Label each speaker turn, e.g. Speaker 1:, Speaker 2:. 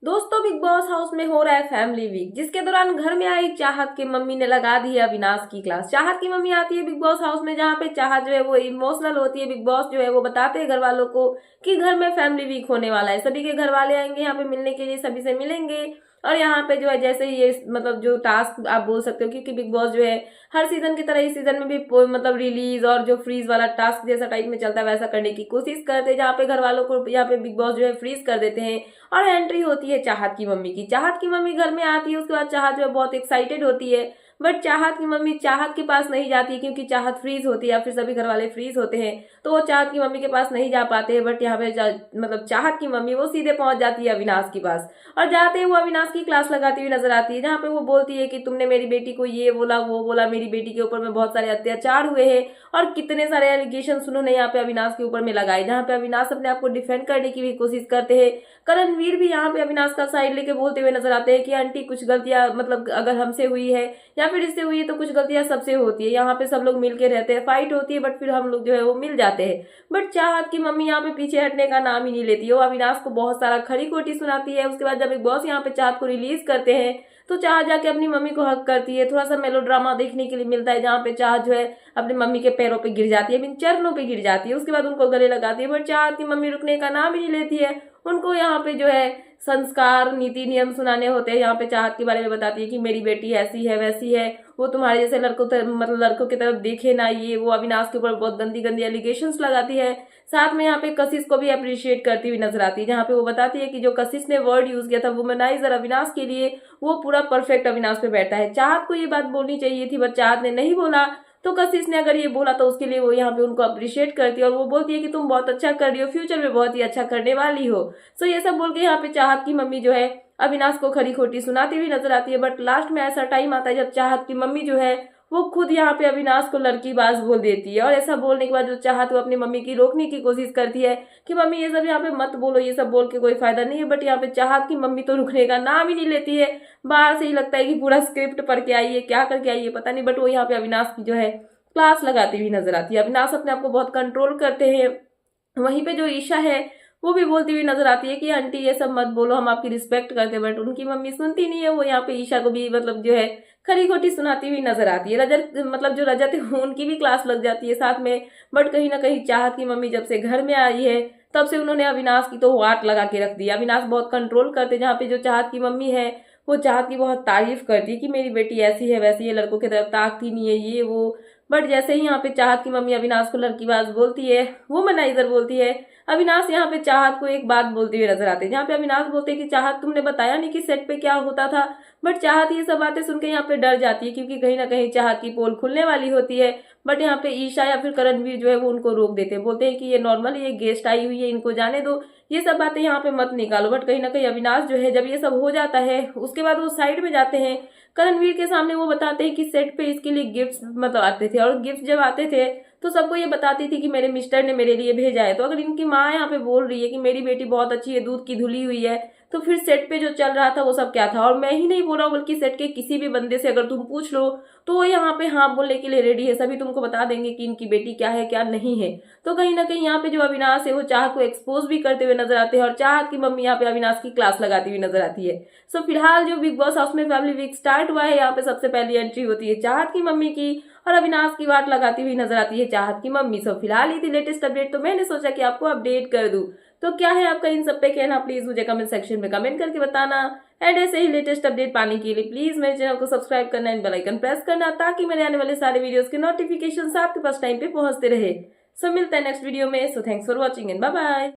Speaker 1: दोस्तों, big boss house में हो रहा है फैमिली वीक, जिसके दौरान घर में आई चाहत की मम्मी ने लगा दी है अविनाश की क्लास। चाहत की मम्मी आती है बिग बॉस हाउस में, जहाँ पे चाहत जो है वो इमोशनल होती है। बिग बॉस जो है वो बताते हैं घर वालों को कि घर में फैमिली वीक होने वाला है, सभी के घर वाले आएंगे यहाँ पे मिलने के लिए, सभी से मिलेंगे। और यहाँ पे जो है जैसे ही ये मतलब जो टास्क आप बोल सकते हो, क्योंकि बिग बॉस जो है हर सीजन की तरह इस सीजन में भी मतलब रिलीज और जो फ्रीज वाला टास्क जैसा टाइप में चलता है वैसा करने की कोशिश करते हैं, जहाँ पे घर वालों को यहाँ पे बिग बॉस जो है फ्रीज कर देते हैं। और एंट्री होती है चाहत की मम्मी की। चाहत की मम्मी घर में आती है, उसके बाद चाहत जो है बहुत एक्साइटेड होती है, बट चाहत की मम्मी चाहत के पास नहीं जाती क्योंकि चाहत फ्रीज होती है या फिर सभी घर वाले फ्रीज होते हैं, तो वो चाहत की मम्मी के पास नहीं जा पाते हैं। बट यहाँ पे मतलब चाहत की मम्मी वो सीधे पहुंच जाती है अविनाश के पास, और जाते ही वो अविनाश की क्लास लगाती हुई नजर आती है, जहाँ पे वो बोलती है कि तुमने मेरी बेटी को ये बोला वो बोला, मेरी बेटी के ऊपर में बहुत सारे अत्याचार हुए हैं और कितने सारे एलिगेशन उन्होंने यहाँ पे अविनाश के ऊपर में लगाए, जहाँ पे अविनाश अपने आप को डिफेंड करने की भी कोशिश करते हैं। करणवीर भी यहाँ पे अविनाश का साइड लेके बोलते हुए नजर आते हैं कि आंटी कुछ गलतियां मतलब अगर हमसे हुई है या फिर इससे हुई है तो कुछ गलतियां सबसे होती है, यहाँ पे सब लोग मिलके रहते हैं, फाइट होती है बट फिर हम लोग जो है वो मिल जाते हैं। बट चाहत की मम्मी यहाँ पे पीछे हटने का नाम ही नहीं लेती है, वो अविनाश को बहुत सारा खरी खोटी सुनाती है। उसके बाद जब बिग बॉस यहाँ पे चाहत को रिलीज करते हैं तो चाहत जाके अपनी मम्मी को हक करती है। थोड़ा सा मेलोड्रामा देखने के लिए मिलता है, जहाँ पे चाहत जो है अपनी मम्मी के पैरों पे गिर जाती है, इन चरणों पे गिर जाती है, उसके बाद उनको गले लगाती है। बट चाहत की मम्मी रुकने का नाम ही नहीं लेती है, उनको यहाँ पे जो है संस्कार नीति नियम सुनाने होते हैं। यहाँ पे चाहत के बारे में बताती है कि मेरी बेटी ऐसी है वैसी है, वो तुम्हारे जैसे मतलब लड़कों की तरफ देखे ना, ये वो अविनाश के ऊपर बहुत गंदी गंदी एलिगेशंस लगाती है। साथ में यहाँ पे कशिश को भी अप्रिशिएट करती हुई नजर आती है, जहाँ पे वो बताती है कि जो कशिश ने वर्ड यूज किया था वुमेनाइजर अविनाश के लिए, वो पूरा परफेक्ट अविनाश पे बैठा है। चाहत को ये बात बोलनी चाहिए थी बट चाहत ने नहीं बोला, तो कशिश ने अगर ये बोला तो उसके लिए वो यहाँ पे उनको अप्रिशिएट करती है और वो बोलती है कि तुम बहुत अच्छा कर रही हो, फ्यूचर में बहुत ही अच्छा करने वाली हो। सो ये सब बोल के यहाँ पे चाहत की मम्मी जो है अविनाश को खरी खोटी सुनाती हुई नजर आती है। बट लास्ट में ऐसा टाइम आता है जब चाहत की मम्मी जो है वो खुद यहाँ पे अविनाश को लड़कीबाज बोल देती है, और ऐसा बोलने के बाद जो चाहत वो अपनी मम्मी की रोकने की कोशिश करती है कि मम्मी ये सब यहाँ पे मत बोलो, ये सब बोल के कोई फायदा नहीं है। बट यहाँ पे चाहत की मम्मी तो रुकने का नाम ही नहीं लेती है, बाहर से ही लगता है कि पूरा स्क्रिप्ट पढ़ के आई है, क्या करके आई है पता नहीं, बट वो यहाँ पे अविनाश की जो है क्लास लगाती हुई नजर आती है। अविनाश अपने आप को बहुत कंट्रोल करते हैं। वहीं पे जो ईशा है वो भी बोलती हुई नजर आती है कि आंटी ये सब मत बोलो, हम आपकी रिस्पेक्ट करते हैं, बट उनकी मम्मी सुनती नहीं है। वो यहाँ पे ईशा को भी मतलब जो है खरी खोटी सुनाती हुई नजर आती है। रजत मतलब जो रजत है उनकी भी क्लास लग जाती है साथ में। बट कहीं ना कहीं चाहत की मम्मी जब से घर में आई है तब से उन्होंने अविनाश की तो वाट लगा के रख दी। अविनाश बहुत कंट्रोल करते, जहाँ पे जो चाहत की मम्मी है वो चाहत की बहुत तारीफ करती है कि मेरी बेटी ऐसी है वैसी है, लड़कों की तरफ ताकती नहीं है ये वो। बट जैसे ही यहाँ पे चाहत की मम्मी अविनाश को लड़कीबाज बोलती है, वुमनाइजर बोलती है, अविनाश यहाँ पे चाहत को एक बात बोलते हुए नजर आते हैं, जहाँ पे अविनाश बोलते हैं कि चाहत तुमने बताया नहीं कि सेट पे क्या होता था। बट चाहत ये सब बातें सुन के यहाँ पे डर जाती है, क्योंकि कहीं ना कहीं चाहत की पोल खुलने वाली होती है। बट यहाँ पे ईशा या फिर करणवीर जो है वो उनको रोक देते हैं, बोलते हैं कि ये नॉर्मल, ये गेस्ट आई हुई है, इनको जाने दो, ये सब बातें यहाँ पे मत निकालो। बट कहीं ना कहीं अविनाश जो है जब ये सब हो जाता है उसके बाद वो साइड में जाते हैं, करणवीर के सामने वो बताते हैं कि सेट पे इसके लिए गिफ्ट्स मतलब आते थे, और गिफ्ट जब आते थे तो सबको ये बताती थी कि मेरे मिस्टर ने मेरे लिए भेजा है। तो अगर इनकी माँ यहाँ पे बोल रही है कि मेरी बेटी बहुत अच्छी है, दूध की धुली हुई है, तो फिर सेट पे जो चल रहा था वो सब क्या था। और मैं ही नहीं बोल रहा हूँ बल्कि सेट के किसी भी बंदे से अगर तुम पूछ लो तो वो यहाँ पे हाँ बोलने के लिए रेडी है, सभी तुमको बता देंगे कि इनकी बेटी क्या है क्या नहीं है। तो कहीं ना कहीं यहाँ पे जो अविनाश है वो चाहत को एक्सपोज भी करते हुए नजर आते हैं, और चाहत की मम्मी यहाँ पे अविनाश की क्लास लगाती हुई नजर आती है। सो फिलहाल जो बिग बॉस हाउस में फैमिली वीक स्टार्ट हुआ है, यहाँ पे सबसे पहली एंट्री होती है चाहत की मम्मी की, और अविनाश की वाट लगाती हुई नजर आती है चाहत की मम्मी। सो फिलहाल ये थी लेटेस्ट अपडेट, तो मैंने सोचा कि आपको अपडेट कर दूं। तो क्या है आपका इन सब पे कहना, प्लीज मुझे कमेंट सेक्शन में कमेंट करके बताना। एंड ऐसे ही लेटेस्ट अपडेट पाने के लिए प्लीज मेरे चैनल को सब्सक्राइब करना एंड बेल आइकन प्रेस करना, ताकि मेरे आने वाले सारे वीडियोस के नोटिफिकेशन आपके पास टाइम पे पहुंचते रहे। सो मिलता है नेक्स्ट वीडियो में। So thanks for watching and bye bye.